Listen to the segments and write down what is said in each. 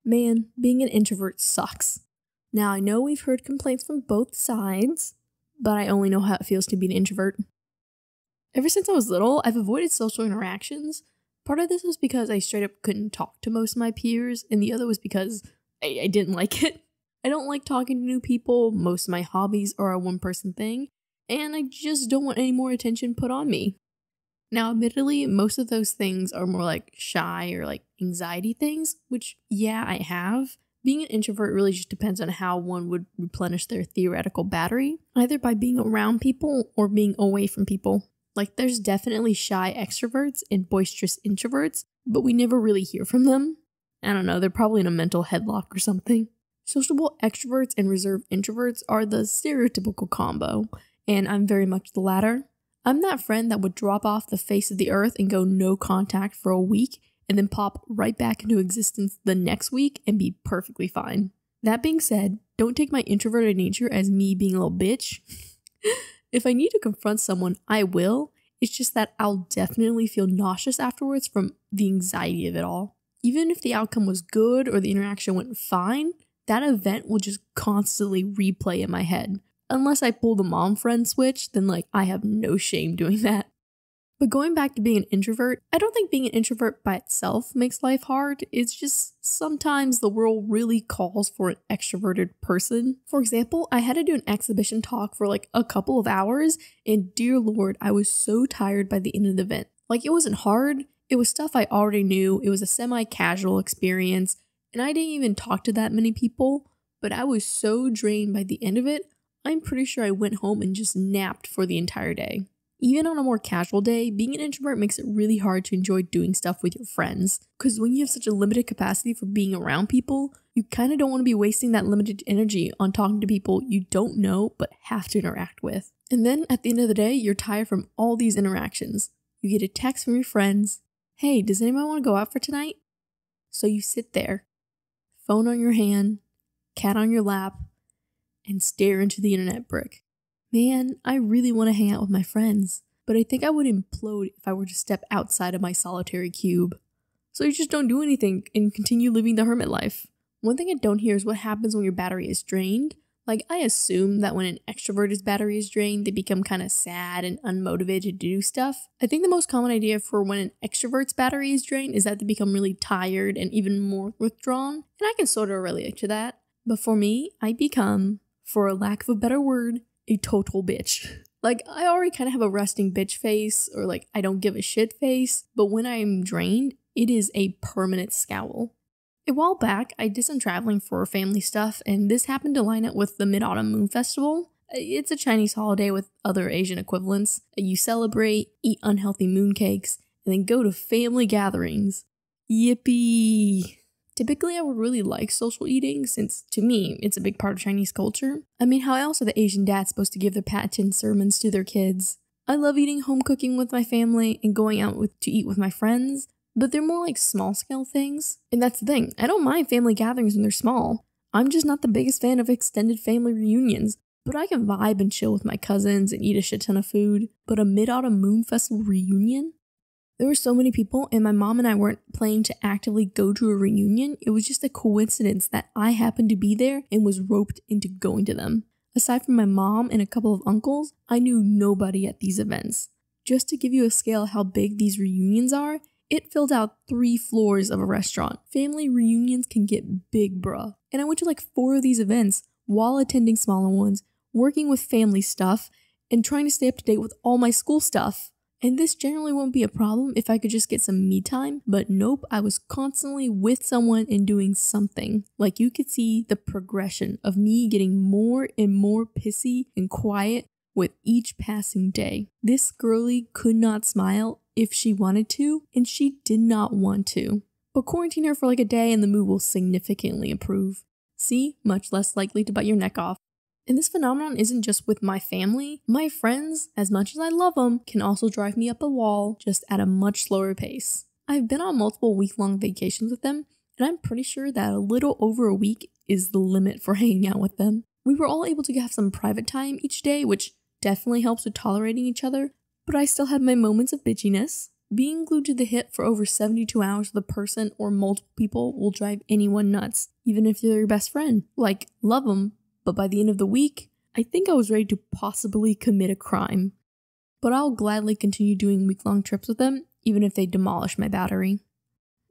Man, being an introvert sucks. Now, I know we've heard complaints from both sides, but I only know how it feels to be an introvert. Ever since I was little, I've avoided social interactions. Part of this was because I straight up couldn't talk to most of my peers, and the other was because I didn't like it. I don't like talking to new people, most of my hobbies are a one-person thing, and I just don't want any more attention put on me. Now, admittedly, most of those things are more like shy or like anxiety things, which, yeah, I have. Being an introvert really just depends on how one would replenish their theoretical battery, either by being around people or being away from people. Like, there's definitely shy extroverts and boisterous introverts, but we never really hear from them. I don't know, they're probably in a mental headlock or something. Sociable extroverts and reserved introverts are the stereotypical combo, and I'm very much the latter. I'm that friend that would drop off the face of the earth and go no contact for a week and then pop right back into existence the next week and be perfectly fine. That being said, don't take my introverted nature as me being a little bitch. If I need to confront someone, I will. It's just that I'll definitely feel nauseous afterwards from the anxiety of it all. Even if the outcome was good or the interaction went fine, that event will just constantly replay in my head. Unless I pull the mom friend switch, then I have no shame doing that. But going back to being an introvert, I don't think being an introvert by itself makes life hard. It's just sometimes the world really calls for an extroverted person. For example, I had to do an exhibition talk for a couple of hours, and dear Lord, I was so tired by the end of the event. It wasn't hard, it was stuff I already knew, it was a semi-casual experience, and I didn't even talk to that many people, but I was so drained by the end of it, I'm pretty sure I went home and just napped for the entire day. Even on a more casual day, being an introvert makes it really hard to enjoy doing stuff with your friends. Because when you have such a limited capacity for being around people, you kind of don't want to be wasting that limited energy on talking to people you don't know but have to interact with. And then at the end of the day, you're tired from all these interactions. You get a text from your friends, "Hey, does anyone want to go out for tonight?" So you sit there, phone on your hand, cat on your lap, and stare into the internet brick. Man, I really want to hang out with my friends, but I think I would implode if I were to step outside of my solitary cube. So you just don't do anything and continue living the hermit life. One thing I don't hear is what happens when your battery is drained. I assume that when an extrovert's battery is drained, they become kind of sad and unmotivated to do stuff. I think the most common idea for when an extrovert's battery is drained is that they become really tired and even more withdrawn, and I can sort of relate to that. But for me, I become, for a lack of a better word, a total bitch. I already kind of have a resting bitch face or I don't give a shit face, but when I'm drained, it is a permanent scowl. A while back, I did some traveling for family stuff, and this happened to line up with the Mid-Autumn Moon Festival. It's a Chinese holiday with other Asian equivalents. You celebrate, eat unhealthy mooncakes, and then go to family gatherings. Yippee! Typically, I would really like social eating since, to me, it's a big part of Chinese culture. I mean, how else are the Asian dads supposed to give their patent sermons to their kids? I love eating home cooking with my family and going out to eat with my friends, but they're more small-scale things. And that's the thing, I don't mind family gatherings when they're small. I'm just not the biggest fan of extended family reunions, but I can vibe and chill with my cousins and eat a shit ton of food. But a Mid-Autumn Moon Festival reunion? There were so many people, and my mom and I weren't planning to actively go to a reunion. It was just a coincidence that I happened to be there and was roped into going to them. Aside from my mom and a couple of uncles, I knew nobody at these events. Just to give you a scale of how big these reunions are, it filled out 3 floors of a restaurant. Family reunions can get big, bruh. And I went to 4 of these events while attending smaller ones, working with family stuff, and trying to stay up to date with all my school stuff. And this generally won't be a problem if I could just get some me time, but nope, I was constantly with someone and doing something. You could see the progression of me getting more and more pissy and quiet with each passing day. This girlie could not smile if she wanted to, and she did not want to. But quarantine her for a day and the mood will significantly improve. See, much less likely to bite your neck off. And this phenomenon isn't just with my family. My friends, as much as I love them, can also drive me up a wall, just at a much slower pace. I've been on multiple week-long vacations with them, and I'm pretty sure that a little over a week is the limit for hanging out with them. We were all able to have some private time each day, which definitely helps with tolerating each other, but I still had my moments of bitchiness. Being glued to the hip for over 72 hours with a person or multiple people will drive anyone nuts, even if they're your best friend. Like, love them, but by the end of the week, I think I was ready to possibly commit a crime. But I'll gladly continue doing week-long trips with them, even if they demolish my battery.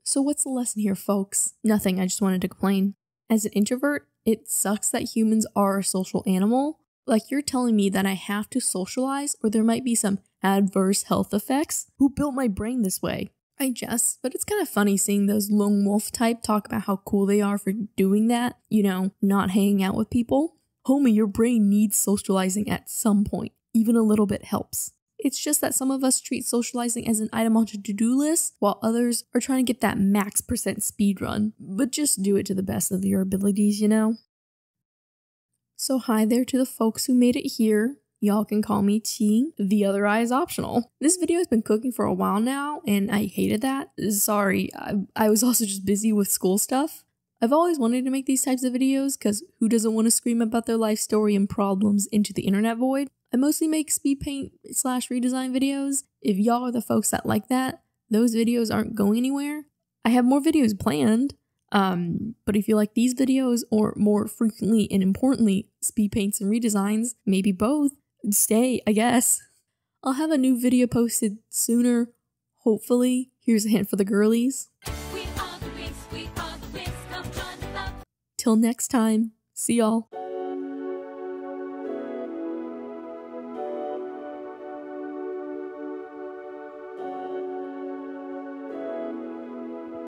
So what's the lesson here, folks? Nothing, I just wanted to complain. As an introvert, it sucks that humans are a social animal. Like, you're telling me that I have to socialize or there might be some adverse health effects? Who built my brain this way? I jest, but it's kind of funny seeing those lone wolf type talk about how cool they are for doing that, not hanging out with people. Homie, your brain needs socializing at some point. Even a little bit helps. It's just that some of us treat socializing as an item on a to-do list, while others are trying to get that max % speed run. But just do it to the best of your abilities, So hi there to the folks who made it here. Y'all can call me T. The other eye is optional. This video has been cooking for a while now, and I hated that. Sorry, I was also just busy with school stuff. I've always wanted to make these types of videos, because who doesn't want to scream about their life story and problems into the internet void? I mostly make speed paint / redesign videos. If y'all are the folks that like that, those videos aren't going anywhere. I have more videos planned, but if you like these videos or more frequently and importantly, speed paints and redesigns, maybe both, stay, I guess. I'll have a new video posted sooner, hopefully. Here's a hint for the girlies. Till next time, see y'all.